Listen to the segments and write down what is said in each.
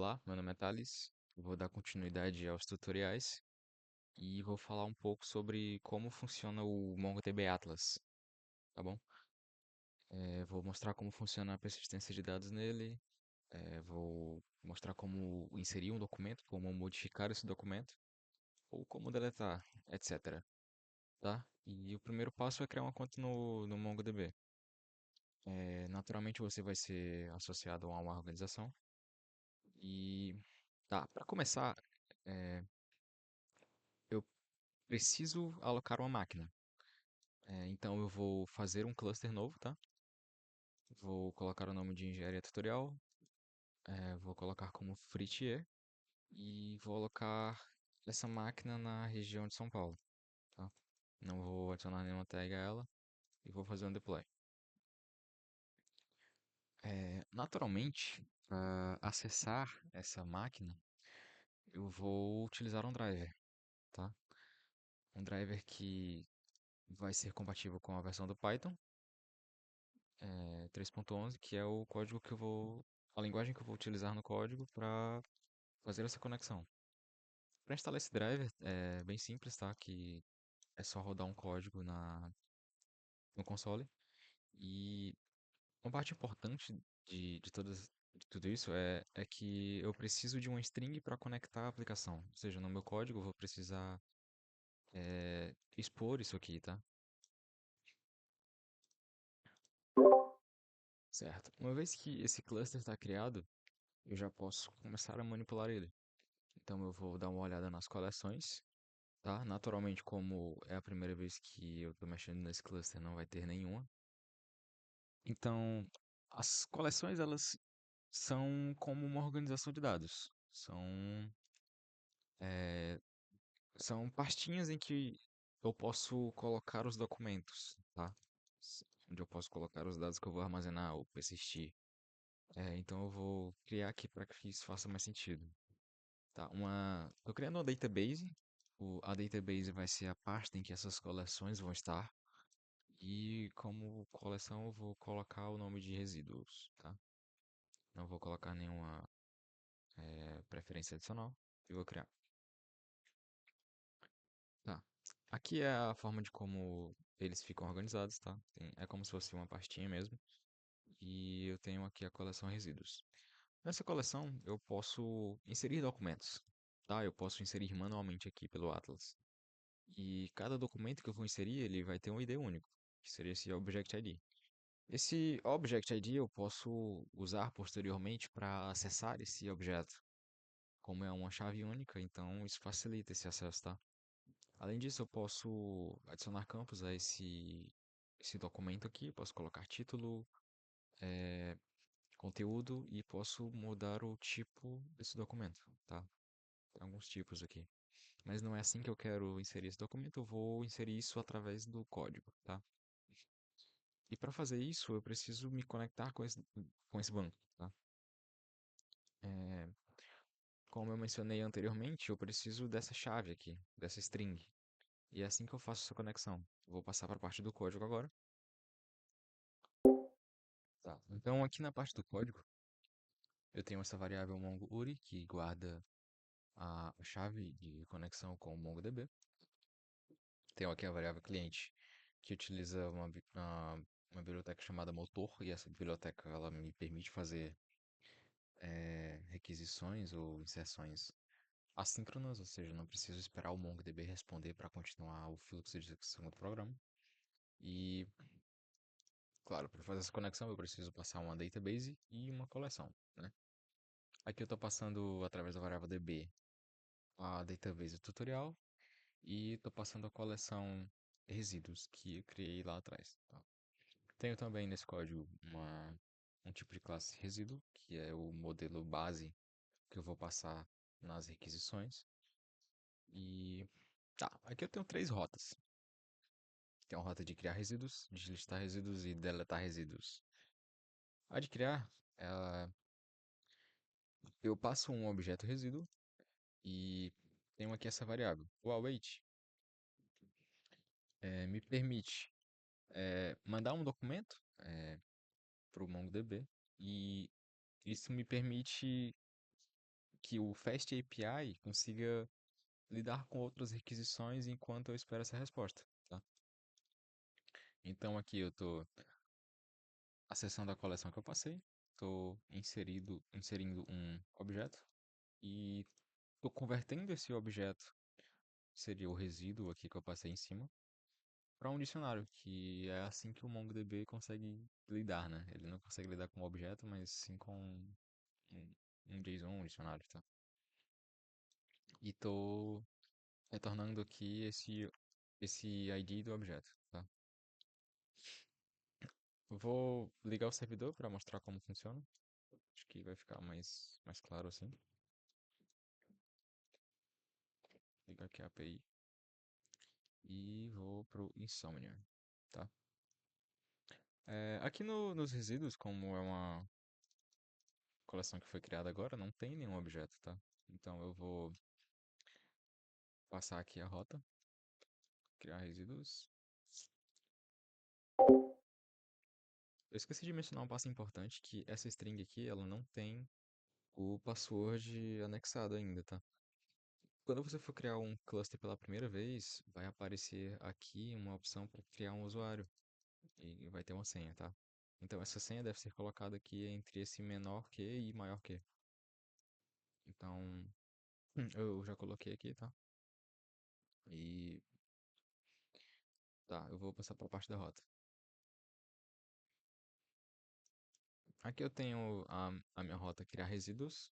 Olá, meu nome é Thales. Eu vou dar continuidade aos tutoriais e vou falar um pouco sobre como funciona o MongoDB Atlas, tá bom? Vou mostrar como funciona a persistência de dados nele, vou mostrar como inserir um documento, como modificar esse documento, ou como deletar, etc, tá? E o primeiro passo é criar uma conta no MongoDB. Naturalmente você vai ser associado a uma organização e, tá, para começar, é, eu preciso alocar uma máquina. Então eu vou fazer um cluster novo, tá? Vou colocar o nome de engenharia tutorial, vou colocar como Fritier e vou alocar essa máquina na região de São Paulo, tá? Não vou adicionar nenhuma tag a ela e vou fazer um deploy. Naturalmente, para acessar essa máquina, eu vou utilizar um driver, tá? Um driver que vai ser compatível com a versão do Python 3.11, que é o código que eu vou, a linguagem que eu vou utilizar no código para fazer essa conexão. Para instalar esse driver é bem simples, tá? Que é só rodar um código no console. E uma parte importante de tudo isso é que eu preciso de uma string para conectar a aplicação. Ou seja, no meu código eu vou precisar expor isso aqui, tá? Certo. Uma vez que esse cluster está criado, eu já posso começar a manipular ele. Então eu vou dar uma olhada nas coleções, tá? Naturalmente, como é a primeira vez que eu estou mexendo nesse cluster, não vai ter nenhuma. Então, as coleções elas são como uma organização de dados. Eh, São pastinhas em que eu posso colocar os documentos, tá? Onde eu posso colocar os dados que eu vou armazenar ou persistir. Então eu vou criar aqui para que isso faça mais sentido. Tá, tô criando uma database. A database vai ser a pasta em que essas coleções vão estar. E como coleção eu vou colocar o nome de resíduos, tá? Não vou colocar nenhuma preferência adicional e vou criar. Tá. Aqui é a forma de como eles ficam organizados, tá? É como se fosse uma pastinha mesmo. E eu tenho aqui a coleção resíduos. Nessa coleção eu posso inserir documentos, tá? Eu posso inserir manualmente aqui pelo Atlas. E cada documento que eu vou inserir, ele vai ter um ID único, que seria esse Object ID. Esse Object ID eu posso usar posteriormente para acessar esse objeto. Como é uma chave única, então isso facilita esse acesso, tá? Além disso, eu posso adicionar campos a esse documento aqui. Posso colocar título, conteúdo e posso mudar o tipo desse documento, tá? Tem alguns tipos aqui. Mas não é assim que eu quero inserir esse documento, eu vou inserir isso através do código, tá? E para fazer isso, eu preciso me conectar com esse banco, tá? É, Como eu mencionei anteriormente, eu preciso dessa chave aqui, dessa string. E é assim que eu faço essa conexão. Vou passar para a parte do código agora. Tá. Então, aqui na parte do código, eu tenho essa variável mongouri que guarda a chave de conexão com o MongoDB. Tenho aqui a variável cliente que utiliza uma biblioteca chamada motor e essa biblioteca ela me permite fazer requisições ou inserções assíncronas, ou seja, não preciso esperar o MongoDB responder para continuar o fluxo de execução do programa. E, claro, para fazer essa conexão eu preciso passar uma database e uma coleção, né? Aqui eu estou passando através da variável DB a database tutorial e estou passando a coleção resíduos que eu criei lá atrás, tá? Tenho também nesse código um tipo de classe resíduo, que é o modelo base que eu vou passar nas requisições. E tá, aqui eu tenho três rotas. Tem uma rota de criar resíduos, de listar resíduos e deletar resíduos. A de criar, eu passo um objeto resíduo e tenho aqui essa variável. O await me permite mandar um documento para o MongoDB e isso me permite que o Fast API consiga lidar com outras requisições enquanto eu espero essa resposta, tá? Então aqui eu estou acessando a coleção que eu passei, estou inserindo um objeto e estou convertendo esse objeto, que seria o resíduo aqui que eu passei em cima, para um dicionário, que é assim que o MongoDB consegue lidar, né? Ele não consegue lidar com o objeto, mas sim com um, um JSON, um dicionário, tá? E estou retornando aqui esse ID do objeto, tá? Vou ligar o servidor para mostrar como funciona. Acho que vai ficar mais claro assim. Ligar aqui a API e vou pro Insomnia, tá? Aqui nos resíduos, como é uma coleção que foi criada agora, não tem nenhum objeto, tá? Então eu vou passar aqui a rota, criar resíduos. Eu esqueci de mencionar um passo importante, que essa string aqui, ela não tem o password anexado ainda, tá? Quando você for criar um cluster pela primeira vez, vai aparecer aqui uma opção para criar um usuário e vai ter uma senha, tá? Então essa senha deve ser colocada aqui entre esse menor que e maior que. Então eu já coloquei aqui, tá? E tá, eu vou passar para a parte da rota. Aqui eu tenho a minha rota criar resíduos.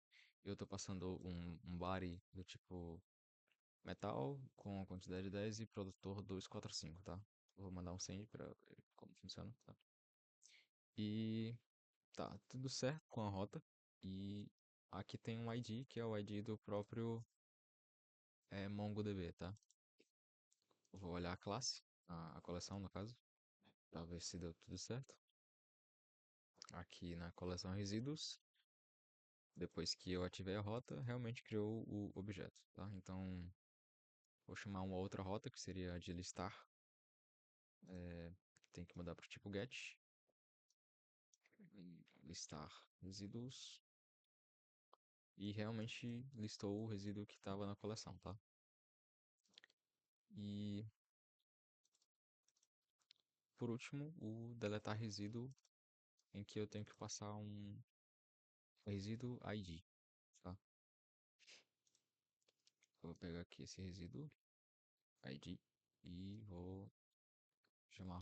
Eu estou passando um body do tipo metal com quantidade de 10 e produtor 245, tá? Vou mandar um send para ver como funciona, tá? E tá, tudo certo com a rota. E aqui tem um ID, que é o ID do próprio MongoDB, tá? Vou olhar a classe, a coleção no caso, para ver se deu tudo certo. Aqui na coleção resíduos, depois que eu ativei a rota, realmente criou o objeto, tá? Então, vou chamar uma outra rota, que seria a de listar. Tem que mudar para o tipo get. Listar resíduos. E realmente listou o resíduo que estava na coleção, tá? E por último, o deletar resíduo, em que eu tenho que passar um resíduo ID, tá? Vou pegar aqui esse resíduo ID e vou chamar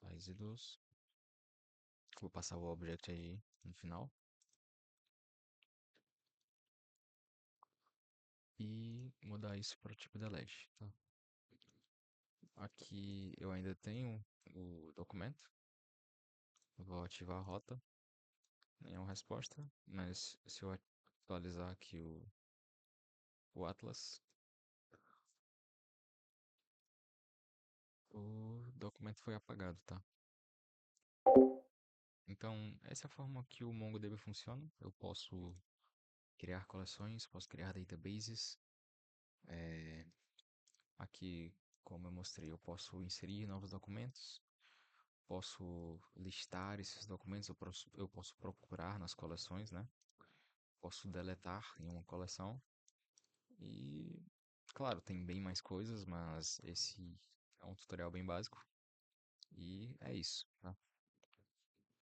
resíduos. Vou passar o object ID no final. E mudar isso para o tipo delete, tá? Aqui eu ainda tenho o documento. Vou ativar a rota. Nenhuma resposta, mas se eu atualizar aqui o Atlas, o documento foi apagado, tá? Então, essa é a forma que o MongoDB funciona. Eu posso criar coleções, posso criar databases. É, Aqui, como eu mostrei, eu posso inserir novos documentos, posso listar esses documentos, eu posso procurar nas coleções, né? Posso deletar em uma coleção. E, claro, tem bem mais coisas, mas esse é um tutorial bem básico. E é isso, tá?